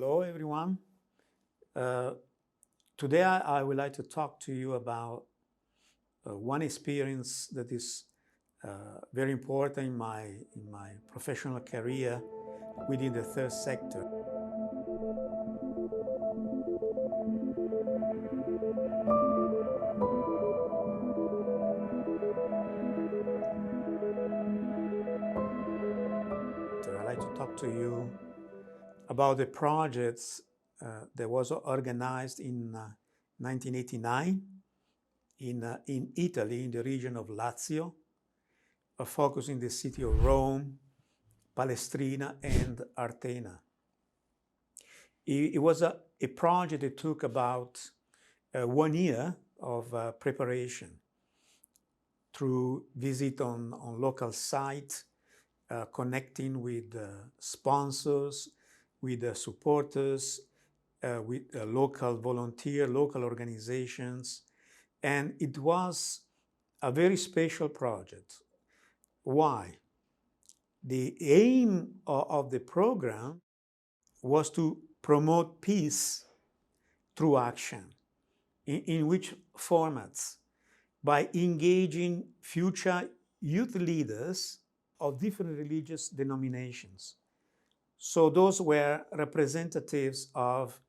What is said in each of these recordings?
Hello, everyone. Uh, Today, I would like to talk to you about one experience that is very important in my professional career within the third sector. I'd like to talk to you about the projects that was organized in 1989 in Italy, in the region of Lazio, focusing the city of Rome, Palestrina, and Artena. It was a project that took about 1 year of preparation through visit on local sites, connecting with sponsors, with supporters, with local volunteers, local organizations. And it was a very special project. Why? The aim of the program was to promote peace through action. In which formats? By engaging future youth leaders of different religious denominations. So those were representatives of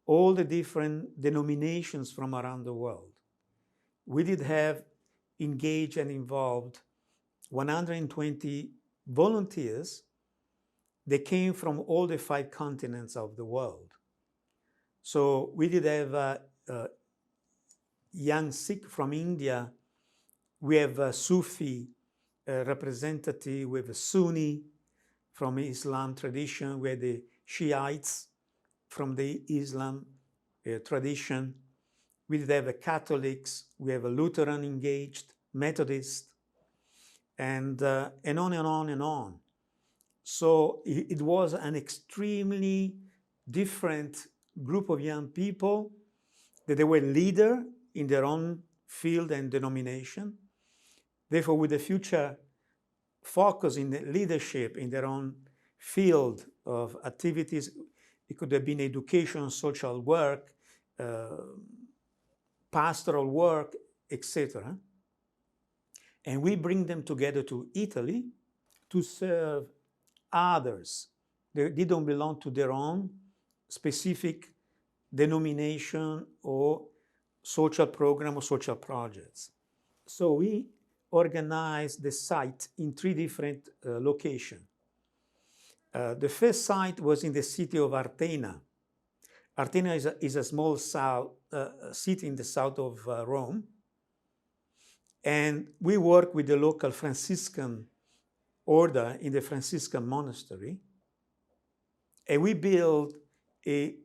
all the different denominations from around the world. We did have engaged and involved 120 volunteers that came from all the 5 continents of the world. So we did have young Sikh from India, we have a Sufi representative, we have a Sunni from Islam tradition, we have the Shiites from the Islam tradition, we did have a Catholics, we have a Lutheran engaged, Methodist, and on and on and on. So it was an extremely different group of young people that they were leader in their own field and denomination. Therefore, with the future focus in the leadership in their own field of activities, it could have been education, social work, pastoral work, etc. And we bring them together to Italy to serve others. They don't belong to their own specific denomination or social program or social projects. So we organized the site in 3 different locations. The first site was in the city of Artena. Artena is a small city in the south of Rome. And we work with the local Franciscan order in the Franciscan monastery. And we built a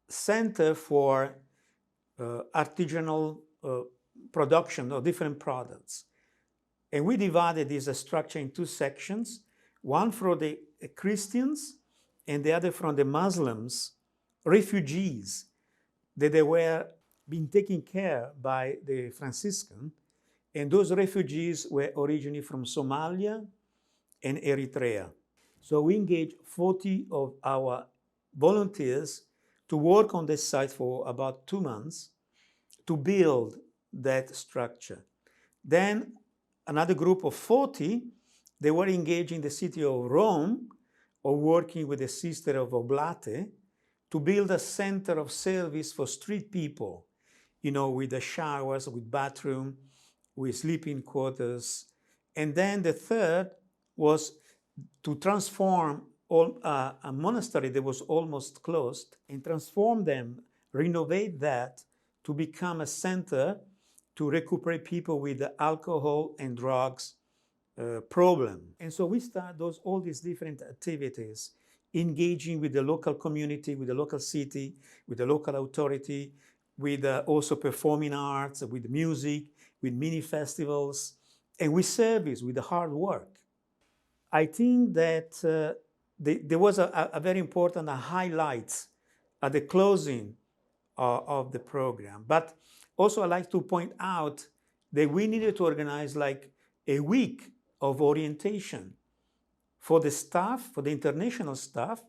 center for artisanal production of different products. And we divided this structure in 2 sections, one for the Christians and the other from the Muslims, refugees, that they were being taken care by the Franciscan. And those refugees were originally from Somalia and Eritrea. So we engaged 40 of our volunteers to work on this site for about 2 months to build that structure. Then another group of 40, they were engaged in the city of Rome or working with the sister of Oblate to build a center of service for street people, with the showers, with bathroom, with sleeping quarters. And then the third was to transform a monastery that was almost closed and transform them, renovate that to become a center to recuperate people with alcohol and drugs problem. And so we start all these different activities, engaging with the local community, with the local city, with the local authority, with also performing arts, with music, with mini festivals, and with service, with the hard work. I think that there was a very important highlight at the closing of the program. But also I'd like to point out that we needed to organize like a week of orientation for the staff, for the international staff,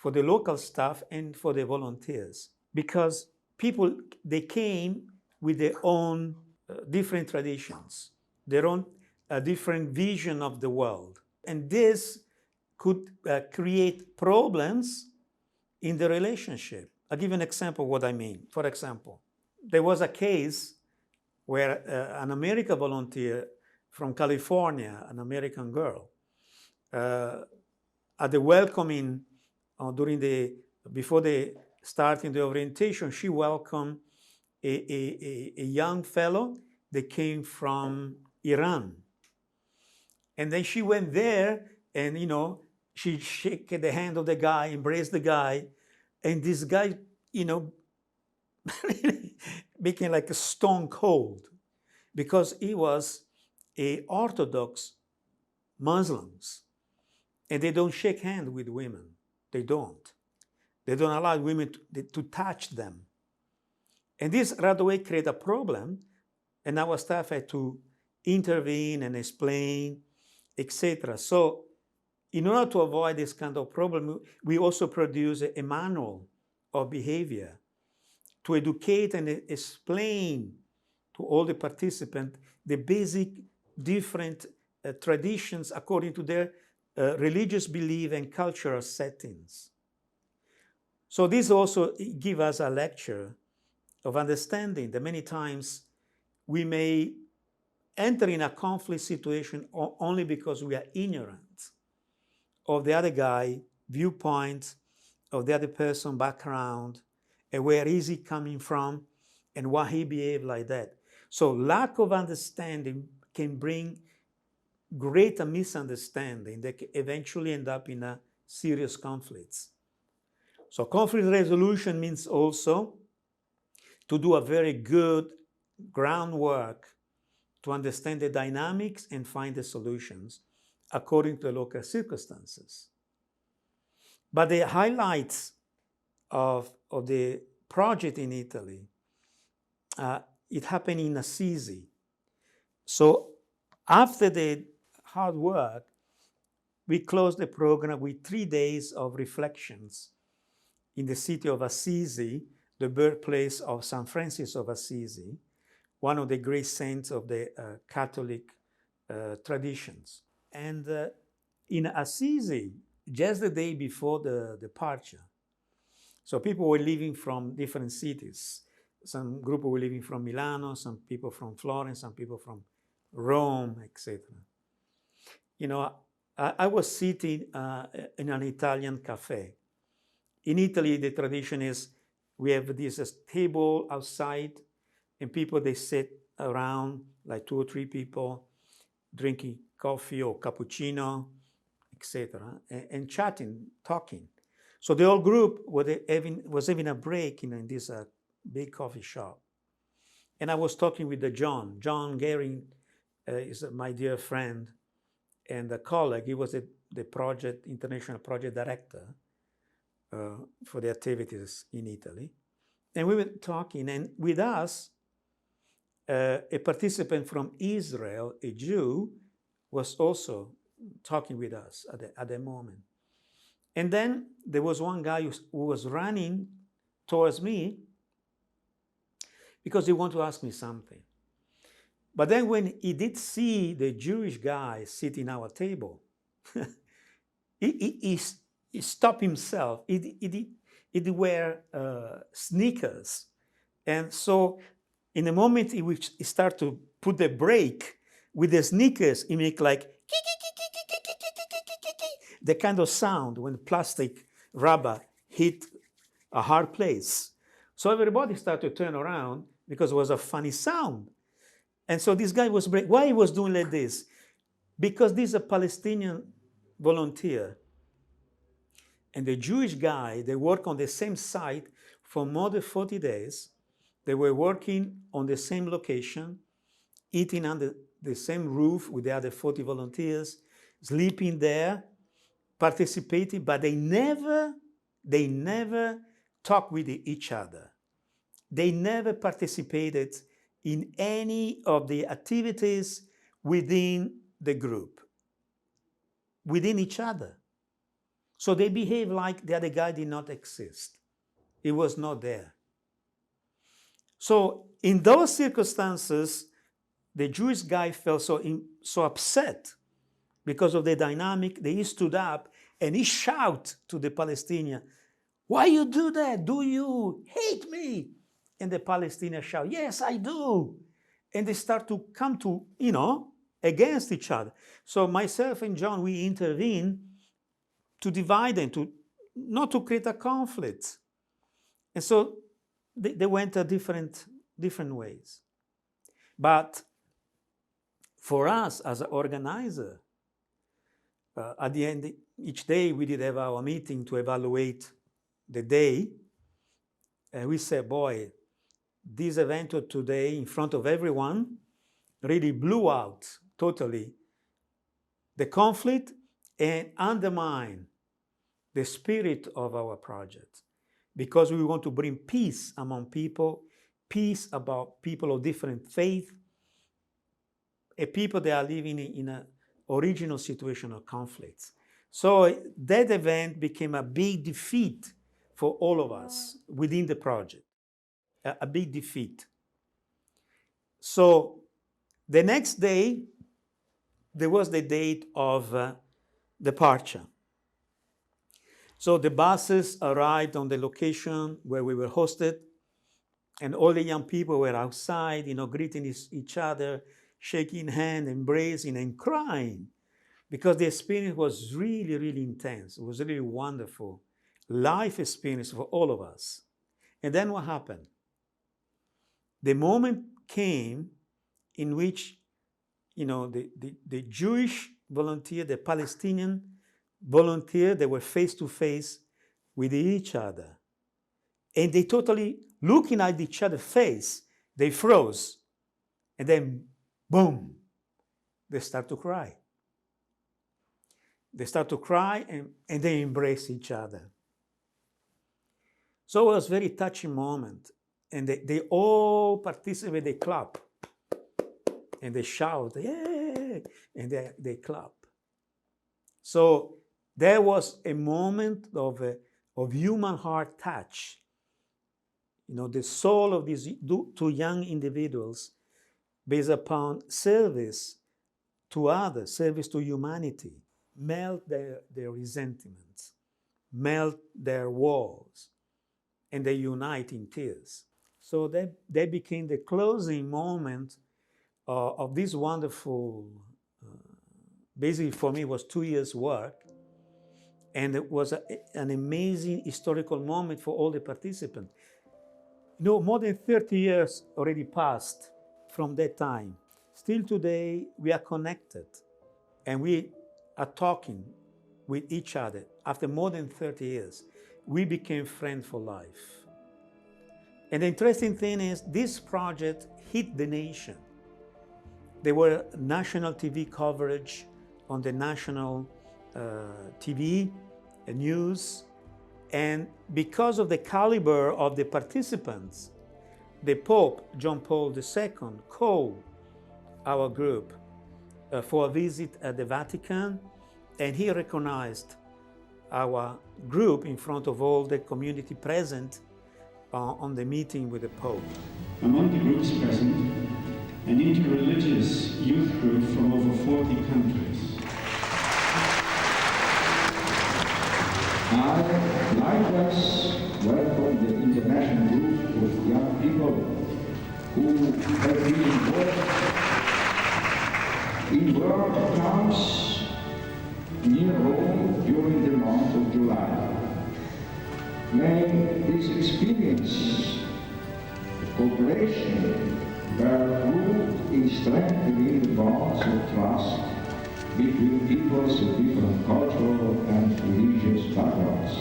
for the local staff and for the volunteers, because people, they came with their own different traditions, their own different vision of the world. And this could create problems in the relationship. I'll give you an example of what I mean. For example, there was a case where an American volunteer from California, an American girl, at the welcoming before the starting the orientation, she welcomed a young fellow that came from Iran. And then she went there and, she shook the hand of the guy, embraced the guy, and this guy, became like a stone cold, because he was a Orthodox Muslims, and they don't shake hands with women. They don't. They don't allow women to touch them. And this right away created a problem, and our staff had to intervene and explain, etc. So in order to avoid this kind of problem, we also produce a manual of behavior to educate and explain to all the participants the basic different traditions according to their religious belief and cultural settings. So this also gives us a lecture of understanding that many times we may enter in a conflict situation only because we are ignorant of the other guy, viewpoint, of the other person, background, and where is he coming from, and why he behaved like that. So lack of understanding can bring greater misunderstanding that eventually end up in a serious conflicts. So conflict resolution means also to do a very good groundwork to understand the dynamics and find the solutions according to the local circumstances. But the highlights of the project in Italy, it happened in Assisi. So after the hard work, we closed the program with 3 days of reflections in the city of Assisi, the birthplace of St. Francis of Assisi, one of the great saints of the Catholic traditions. And in Assisi, just the day before the departure, so people were leaving from different cities. Some group were leaving from Milano, some people from Florence, some people from Rome, etc. I was sitting in an Italian cafe. In Italy, the tradition is we have this table outside, and people, they sit around, like 2 or 3 people, drinking coffee or cappuccino, etc., and chatting, talking. So the whole group was having a break in this big coffee shop. And I was talking with John. John Gehring is my dear friend and a colleague. He was the international project director for the activities in Italy. And we were talking, and with us, a participant from Israel, a Jew, was also talking with us at the moment. And then there was one guy who was running towards me because he wanted to ask me something. But then when he did see the Jewish guy sitting at our table, he stopped himself. He did wear sneakers. And so in the moment in which he started to put the brake with the sneakers, he make like the kind of sound when plastic rubber hit a hard place. So everybody started to turn around because it was a funny sound. And so this guy was why he was doing like this? Because this is a Palestinian volunteer. And the Jewish guy, they work on the same site for more than 40 days. They were working on the same location, eating under the same roof with the other 40 volunteers, sleeping there, participating, but they never talked with each other. They never participated in any of the activities within the group, within each other. So they behave like the other guy did not exist. He was not there. So in those circumstances, the Jewish guy felt so upset because of the dynamic that he stood up and he shouted to the Palestinian, "Why you do that? Do you hate me?" And the Palestinians shout, "Yes, I do." And they start to come to, against each other. So myself and John, we intervene to divide them, not to create a conflict. And so they went a different ways. But for us as an organizer, at the end, each day we did have our meeting to evaluate the day. And we said, boy, this event of today in front of everyone really blew out totally the conflict and undermined the spirit of our project, because we want to bring peace among people, peace about people of different faith, and people that are living in an original situation of conflicts. So that event became a big defeat for all of us within the project, a big defeat. So the next day, there was the date of departure. So the buses arrived on the location where we were hosted, and all the young people were outside, greeting each other, shaking hands, embracing, and crying, because the experience was really, really intense. It was really wonderful life experience for all of us. And then what happened? The moment came in which, the Jewish volunteer, the Palestinian volunteer, they were face to face with each other. And they totally, looking at each other's face, they froze. And then, boom, they start to cry. They start to cry and they embrace each other. So it was a very touching moment. And they all participate, they clap. And they shout, "Yay!" And they clap. So there was a moment of human heart touch. The soul of these two young individuals, based upon service to others, service to humanity, melt their resentments, melt their walls, and they unite in tears. So they became the closing moment of this wonderful, basically for me, it was 2 years' work. And it was an amazing historical moment for all the participants. More than 30 years already passed from that time. Still today, we are connected and we are talking with each other. After more than 30 years, we became friends for life. And the interesting thing is, this project hit the nation. There were national TV coverage on the national TV news. And because of the caliber of the participants, the Pope, John Paul II, called our group for a visit at the Vatican, and he recognized our group in front of all the community present on the meeting with the Pope. Among the groups present, an interreligious youth group from over 40 countries. I likewise welcome the international group of young people who have been involved in world camps near Rome during the month of July. May this experience of cooperation bear fruit in strengthening the bonds of trust between peoples of different cultural and religious backgrounds.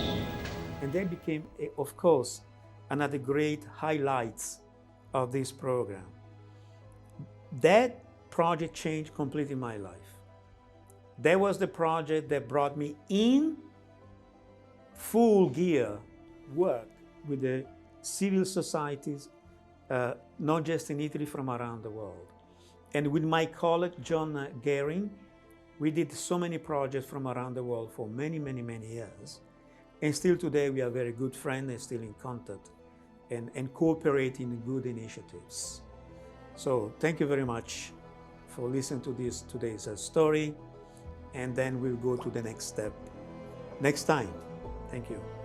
And that became, of course, another great highlights of this program. That project changed completely my life. That was the project that brought me in full gear work with the civil societies, not just in Italy, from around the world. And with my colleague, John Gehring, We did so many projects from around the world for many, many, many years. And still today we are very good friends and still in contact and cooperating in good initiatives. So thank you very much for listening to this today's story. And then we'll go to the next step next time. Thank you.